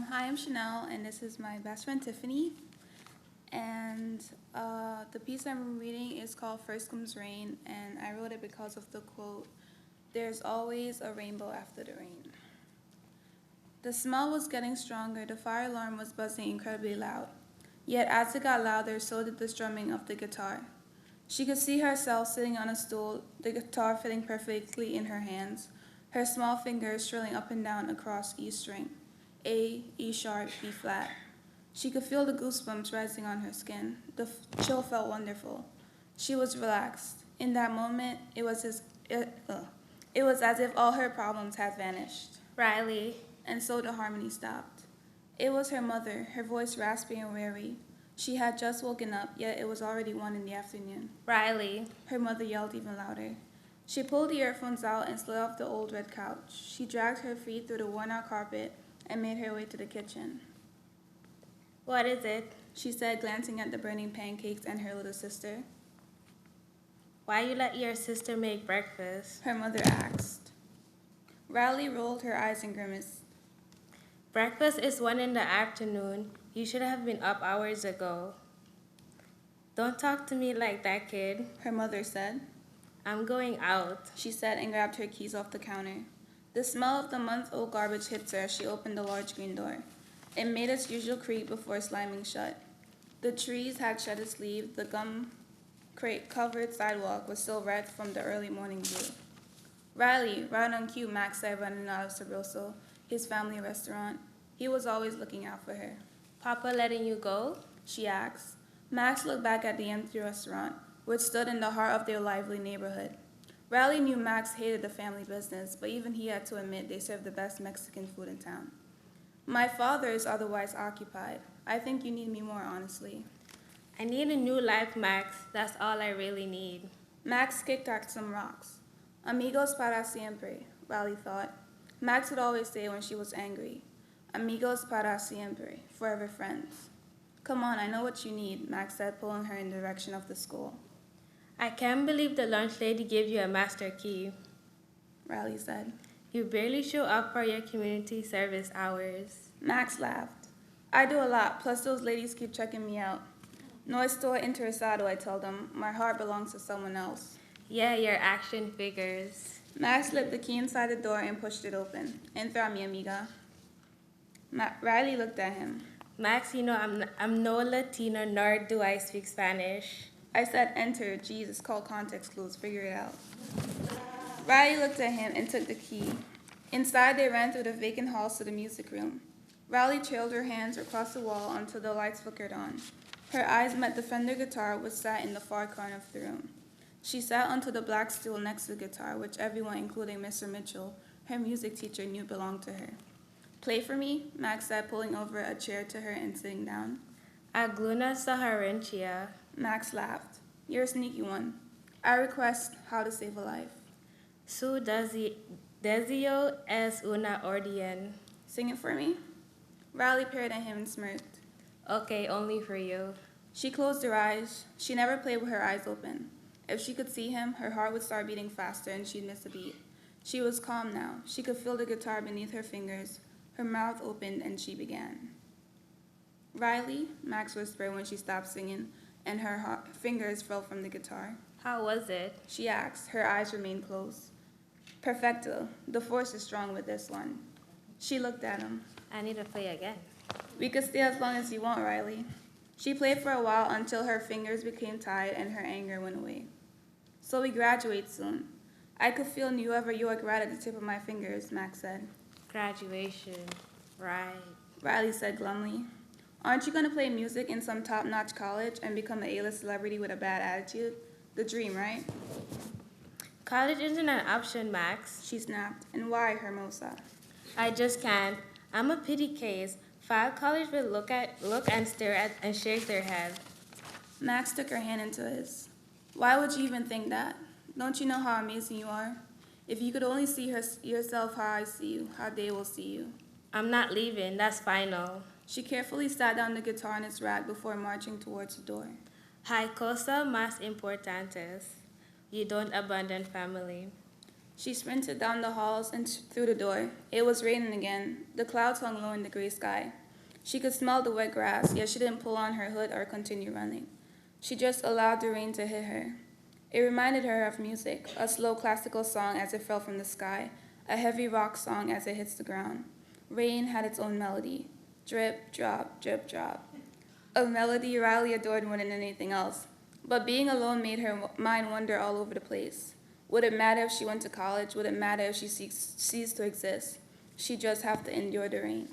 Hi, I'm Shanille, and this is my best friend Tiffany. And the piece I'm reading is called First Comes Rain, and I wrote it because of the quote, "There's always a rainbow after the rain." The smell was getting stronger, the fire alarm was buzzing incredibly loud. Yet as it got louder, so did the strumming of the guitar. She could see herself sitting on a stool, the guitar fitting perfectly in her hands, her small fingers shrilling up and down across each string. A, E sharp, B flat. She could feel the goosebumps rising on her skin. The chill felt wonderful. She was relaxed. In that moment, it was as if all her problems had vanished. Riley, And so the harmony stopped. It was her mother, her voice raspy and weary. She had just woken up, yet it was already 1 in the afternoon. Riley, Her mother yelled even louder. She pulled the earphones out and slid off the old red couch. She dragged her feet through the worn-out carpet and made her way to the kitchen. what is it? She said, glancing at the burning pancakes and her little sister. Why you let your sister make breakfast? Her mother asked. Riley rolled her eyes and grimaced. Breakfast is 1 in the afternoon. You should have been up hours ago. Don't talk to me like that, kid. Her mother said. I'm going out. She said and grabbed her keys off the counter. The smell of the month-old garbage hit her as she opened the large green door. It made its usual creak before slamming shut. The trees had shed its leaves. The gum crate-covered sidewalk was still red from the early morning dew. Riley, right on cue, Max said, running out of Sabroso, his family restaurant. He was always looking out for her. Papa letting you go? She asked. Max looked back at the empty restaurant, which stood in the heart of their lively neighborhood. Riley knew Max hated the family business, but even he had to admit they served the best Mexican food in town. My father is otherwise occupied. I think you need me more, honestly. I need a new life, Max. That's all I really need. Max kicked at some rocks. Amigos para siempre, Riley thought. Max would always say when she was angry. Amigos para siempre, forever friends. Come on, I know what you need, Max said, pulling her in the direction of the school. I can't believe the lunch lady gave you a master key. Riley said. You barely show up for your community service hours. Max laughed. I do a lot, plus those ladies keep checking me out. No estoy interesado, I tell them. My heart belongs to someone else. Yeah, your action figures. Max slipped the key inside the door and pushed it open. Entra, mi amiga. Riley looked at him. Max, you know I'm no Latino, nor do I speak Spanish. I said enter. Jeez, it's called context clues. Figure it out. Riley looked at him and took the key. Inside, they ran through the vacant halls to the music room. Riley trailed her hands across the wall until the lights flickered on. Her eyes met the Fender guitar which sat in the far corner of the room. She sat onto the black stool next to the guitar, which everyone, including Mr. Mitchell, her music teacher, knew belonged to her. Play for me, Max said, pulling over a chair to her and sitting down. Agluna Saharentia. Max laughed. You're a sneaky one. I request How to Save a Life. Su deseo es una orden. Sing it for me. Riley peered at him and smirked. Okay, only for you. She closed her eyes. She never played with her eyes open. If she could see him, her heart would start beating faster and she'd miss a beat. She was calm now. She could feel the guitar beneath her fingers. Her mouth opened and she began. Riley, Max whispered when she stopped singing, and her fingers fell from the guitar. How was it? She asked. Her eyes remained closed. Perfecto. The force is strong with this one. She looked at him. I need to play again. We could stay as long as you want, Riley. She played for a while until her fingers became tired and her anger went away. So we graduate soon. I could feel New York right at the tip of my fingers, Max said. Graduation. Right. Riley said glumly. Aren't you going to play music in some top-notch college and become an A-list celebrity with a bad attitude? The dream, right? College isn't an option, Max. She snapped. And why, Hermosa? I just can't. I'm a pity case. 5 college will look and stare at and shake their head. Max took her hand into his. Why would you even think that? Don't you know how amazing you are? If you could only see yourself how I see you, how they will see you. I'm not leaving. That's final. She carefully sat down the guitar in its rack before marching towards the door. Hay cosa más importantes. You don't abandon family. She sprinted down the halls and through the door. It was raining again. The clouds hung low in the gray sky. She could smell the wet grass, yet she didn't pull on her hood or continue running. She just allowed the rain to hit her. It reminded her of music, a slow classical song as it fell from the sky, a heavy rock song as it hits the ground. Rain had its own melody. Drip, drop, drip, drop. A melody Riley adored more than anything else. But being alone made her mind wander all over the place. Would it matter if she went to college? Would it matter if she ceased to exist? She'd just have to endure the rain.